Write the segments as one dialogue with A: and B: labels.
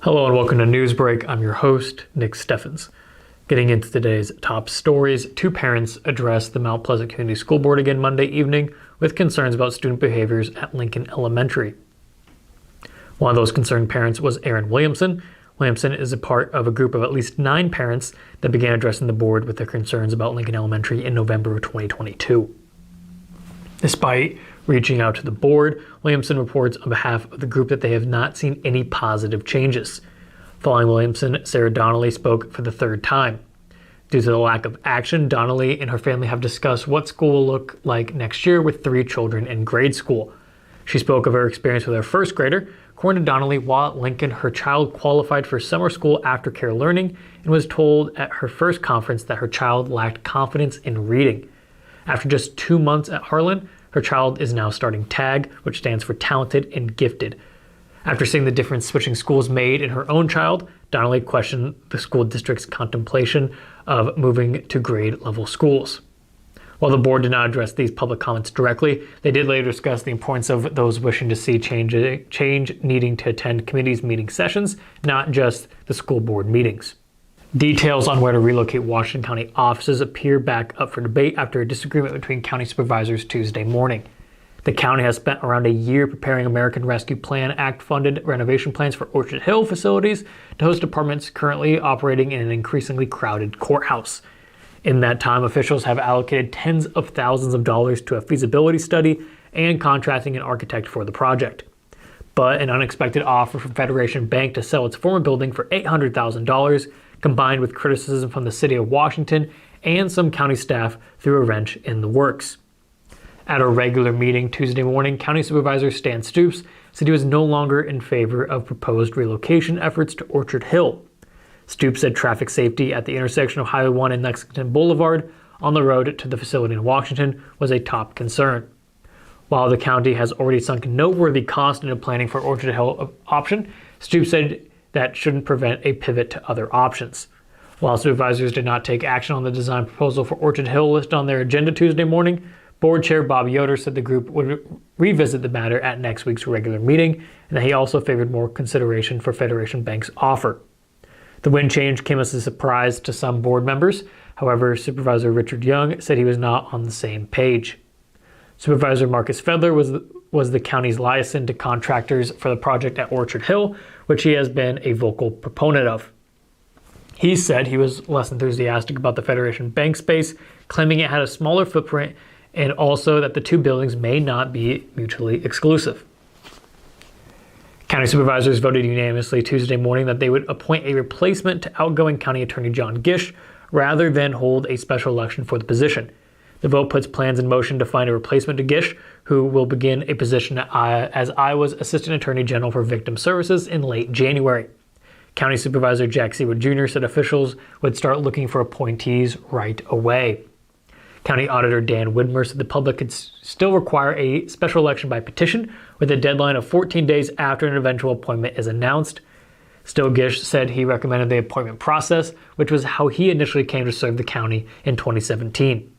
A: Hello and welcome to Newsbreak. I'm your host, Nick Steffens. Getting into today's top stories, two parents addressed the Mount Pleasant Community School Board again Monday evening with concerns about student behaviors at Lincoln Elementary. One of those concerned parents was Aaron Williamson. Williamson is a part of a group of at least 9 parents that began addressing the board with their concerns about Lincoln Elementary in November of 2022. Despite reaching out to the board, Williamson reports on behalf of the group that they have not seen any positive changes. Following Williamson, Sarah Donnelly spoke for the third time. Due to the lack of action, Donnelly and her family have discussed what school will look like next year with 3 children in grade school. She spoke of her experience with her first grader. According to Donnelly, while at Lincoln, her child qualified for summer school aftercare learning and was told at her first conference that her child lacked confidence in reading. After just 2 months at Harlan, her child is now starting TAG, which stands for Talented and Gifted. After seeing the difference switching schools made in her own child, Donnelly questioned the school district's contemplation of moving to grade-level schools. While the board did not address these public comments directly, they did later discuss the importance of those wishing to see change needing to attend committees meeting sessions, not just the school board meetings. Details on where to relocate Washington County offices appear back up for debate after a disagreement between county supervisors Tuesday morning. The county has spent around a year preparing American Rescue Plan Act-funded renovation plans for Orchard Hill facilities to host departments currently operating in an increasingly crowded courthouse. In that time, officials have allocated tens of thousands of dollars to a feasibility study and contracting an architect for the project. But an unexpected offer from Federation Bank to sell its former building for $800,000 combined with criticism from the city of Washington and some county staff, threw a wrench in the works. At a regular meeting Tuesday morning, County Supervisor Stan Stoops said he was no longer in favor of proposed relocation efforts to Orchard Hill. Stoops said traffic safety at the intersection of Highway 1 and Lexington Boulevard on the road to the facility in Washington was a top concern. While the county has already sunk noteworthy cost into planning for Orchard Hill option, Stoops said that shouldn't prevent a pivot to other options. While supervisors did not take action on the design proposal for Orchard Hill listed on their agenda Tuesday morning, Board Chair Bob Yoder said the group would revisit the matter at next week's regular meeting, and that he also favored more consideration for Federation Bank's offer. The wind change came as a surprise to some board members. However, Supervisor Richard Young said he was not on the same page. Supervisor Marcus Fedler was the county's liaison to contractors for the project at Orchard Hill, which he has been a vocal proponent of. He said he was less enthusiastic about the Federation Bank space, claiming it had a smaller footprint and also that the two buildings may not be mutually exclusive. County supervisors voted unanimously Tuesday morning that they would appoint a replacement to outgoing County Attorney John Gish rather than hold a special election for the position. The vote puts plans in motion to find a replacement to Gish, who will begin a position as Iowa's Assistant Attorney General for Victim Services in late January. County Supervisor Jack Seawood Jr. said officials would start looking for appointees right away. County Auditor Dan Widmer said the public could still require a special election by petition with a deadline of 14 days after an eventual appointment is announced. Still, Gish said he recommended the appointment process, which was how he initially came to serve the county in 2017.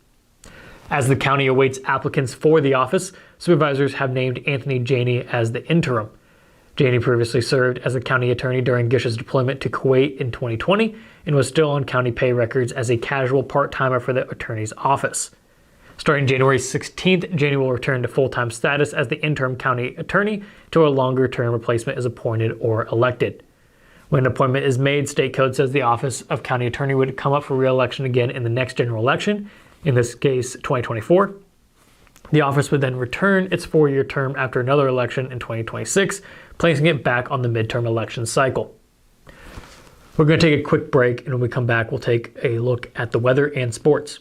A: As the county awaits applicants for the office, supervisors have named Anthony Janey as the interim. Janey previously served as the county attorney during Gish's deployment to Kuwait in 2020 and was still on county pay records as a casual part-timer for the attorney's office. Starting January 16th, Janey will return to full-time status as the interim county attorney until a longer-term replacement is appointed or elected. When an appointment is made, state code says the office of county attorney would come up for re-election again in the next general election, in this case 2024. The office would then return its 4-year term after another election in 2026, placing it back on the midterm election cycle. We're going to take a quick break, and when we come back, we'll take a look at the weather and sports.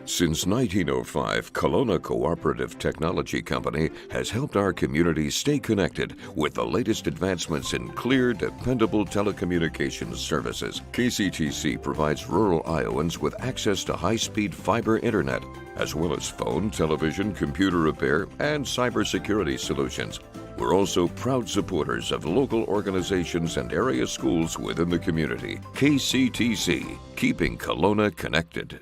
B: Since 1905, Kelowna Cooperative Technology Company has helped our community stay connected with the latest advancements in clear, dependable telecommunications services. KCTC provides rural Iowans with access to high-speed fiber internet, as well as phone, television, computer repair, and cybersecurity solutions. We're also proud supporters of local organizations and area schools within the community. KCTC, keeping Kelowna connected.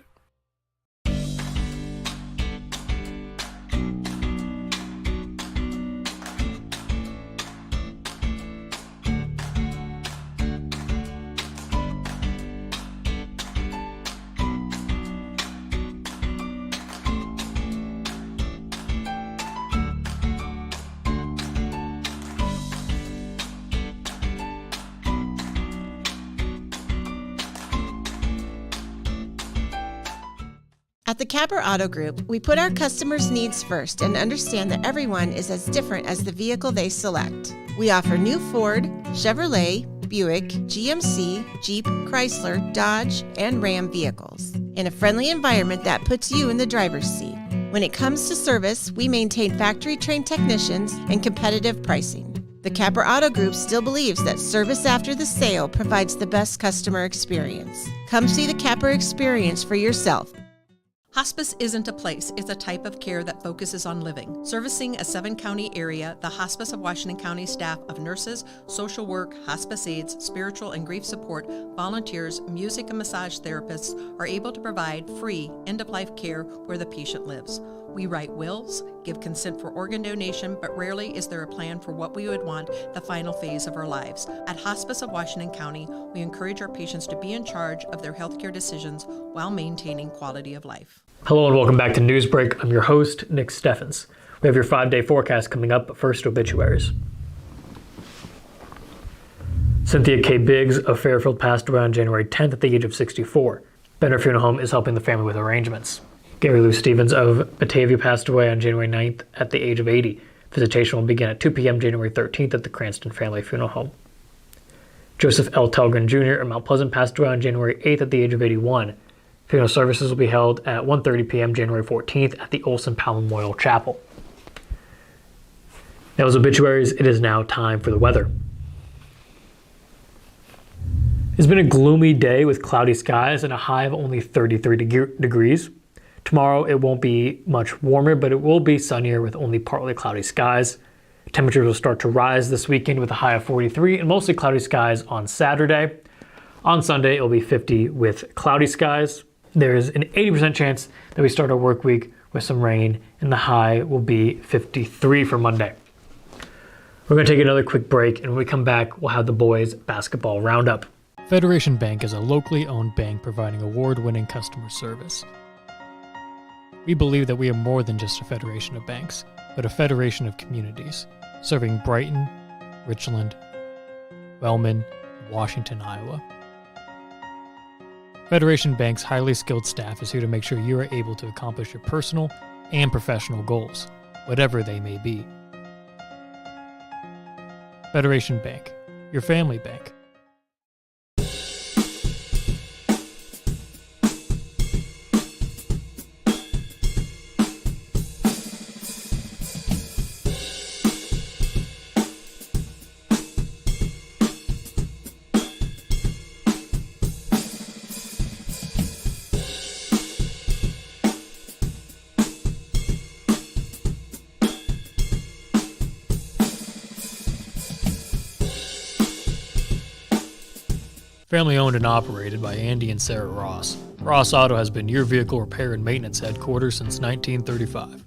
C: At the Capper Auto Group, we put our customers' needs first and understand that everyone is as different as the vehicle they select. We offer new Ford, Chevrolet, Buick, GMC, Jeep, Chrysler, Dodge, and Ram vehicles in a friendly environment that puts you in the driver's seat. When it comes to service, we maintain factory-trained technicians and competitive pricing. The Capper Auto Group still believes that service after the sale provides the best customer experience. Come see the Capper experience for yourself.
D: Hospice isn't a place, it's a type of care that focuses on living. Servicing a 7-county area, the Hospice of Washington County staff of nurses, social work, hospice aides, spiritual and grief support, volunteers, music and massage therapists are able to provide free end-of-life care where the patient lives. We write wills, give consent for organ donation, but rarely is there a plan for what we would want the final phase of our lives. At Hospice of Washington County, we encourage our patients to be in charge of their healthcare decisions while maintaining quality of life.
A: Hello and welcome back to Newsbreak. I'm your host, Nick Steffens. We have your 5-day forecast coming up, but first obituaries. Cynthia K. Biggs of Fairfield passed away on January 10th at the age of 64. Benner Funeral Home is helping the family with arrangements. Gary Lou Stevens of Batavia passed away on January 9th at the age of 80. Visitation will begin at 2 p.m. January 13th at the Cranston Family Funeral Home. Joseph L. Telgren Jr. of Mount Pleasant passed away on January 8th at the age of 81. Funeral services will be held at 1:30 p.m. January 14th at the Olson Powell Memorial Chapel. That was obituaries. It is now time for the weather. It's been a gloomy day with cloudy skies and a high of only 33 degrees. Tomorrow it won't be much warmer, but it will be sunnier with only partly cloudy skies. Temperatures will start to rise this weekend with a high of 43 and mostly cloudy skies on Saturday. On Sunday, it will be 50 with cloudy skies. There is an 80% chance that we start our work week with some rain, and the high will be 53 for Monday. We're going to take another quick break, and when we come back, we'll have the boys' basketball roundup. Federation Bank is a locally owned bank providing award-winning customer service. We believe that we are more than just a federation of banks, but a federation of communities, serving Brighton, Richland, Wellman, and Washington, Iowa. Federation Bank's highly skilled staff is here to make sure you are able to accomplish your personal and professional goals, whatever they may be. Federation Bank, your family bank. Family owned and operated by Andy and Sarah Ross. Ross Auto has been your vehicle repair and maintenance headquarters since 1935.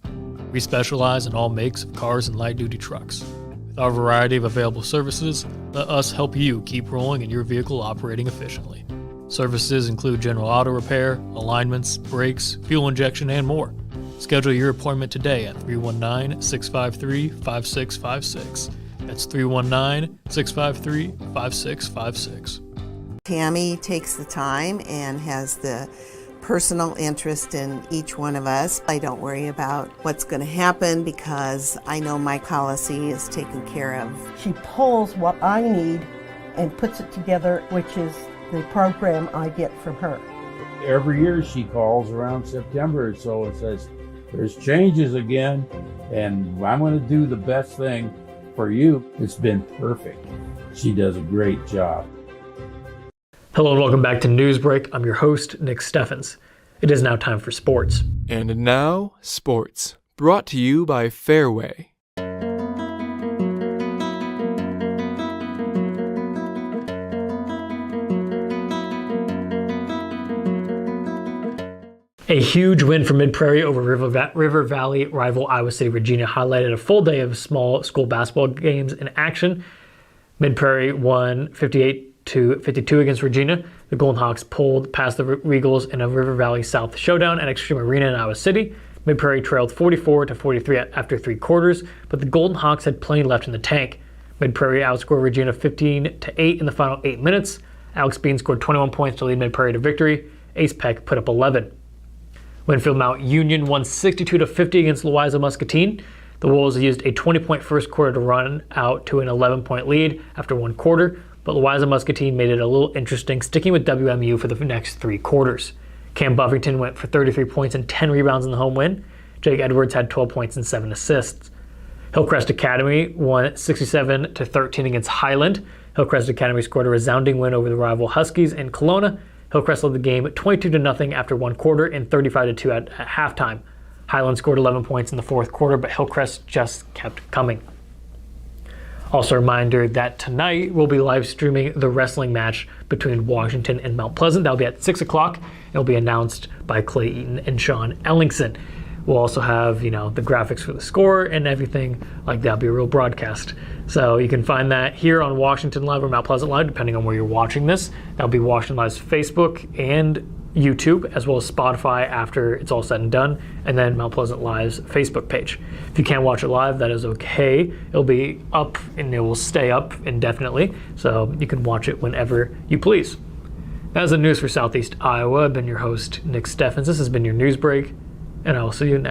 A: We specialize in all makes of cars and light-duty trucks. With our variety of available services, let us help you keep rolling and your vehicle operating efficiently. Services include general auto repair, alignments, brakes, fuel injection, and more. Schedule your appointment today at 319-653-5656. That's 319-653-5656.
E: Tammy takes the time and has the personal interest in each one of us. I don't worry about what's going to happen because I know my policy is taken care of.
F: She pulls what I need and puts it together, which is the program I get from her.
G: Every year she calls around September, so it says, there's changes again, and I'm going to do the best thing for you. It's been perfect. She does a great job.
A: Hello and welcome back to Newsbreak. I'm your host, Nick Steffens. It is now time for sports.
H: And now, sports. Brought to you by Fairway.
A: A huge win for Mid-Prairie over River Valley rival Iowa City Regina highlighted a full day of small school basketball games in action. Mid-Prairie won 58-52 against Regina. The Golden Hawks pulled past the Regals in a River Valley South showdown at Extreme Arena in Iowa City. Mid-Prairie trailed 44-43 after 3 quarters, but the Golden Hawks had plenty left in the tank. Mid-Prairie outscored Regina 15-8 in the final 8 minutes. Alex Bean scored 21 points to lead Mid-Prairie to victory. Ace Peck put up 11. Winfield Mount Union won 62-50 against Louisa Muscatine. The Wolves used a 20-point first quarter to run out to an 11-point lead after one quarter, but Louisa Muscatine made it a little interesting, sticking with WMU for the next 3 quarters. Cam Buffington went for 33 points and 10 rebounds in the home win. Jake Edwards had 12 points and 7 assists. Hillcrest Academy won 67-13 against Highland. Hillcrest Academy scored a resounding win over the rival Huskies in Kelowna. Hillcrest led the game 22-0 after one quarter and 35-2 at halftime. Highland scored 11 points in the fourth quarter, but Hillcrest just kept coming. Also a reminder that tonight we'll be live streaming the wrestling match between Washington and Mount Pleasant. That'll be at 6 o'clock. It'll be announced by Clay Eaton and Sean Ellingson. We'll also have, the graphics for the score and everything like that. It'll be a real broadcast. So you can find that here on Washington Live or Mount Pleasant Live, depending on where you're watching this. That'll be Washington Live's Facebook and YouTube, as well as Spotify after it's all said and done, and then Mount Pleasant Live's Facebook page. If you can't watch it live, that is okay. It'll be up and it will stay up indefinitely, so you can watch it whenever you please. That is the news for Southeast Iowa. I've been your host, Nick Steffens. This has been your news break, and I will see you next.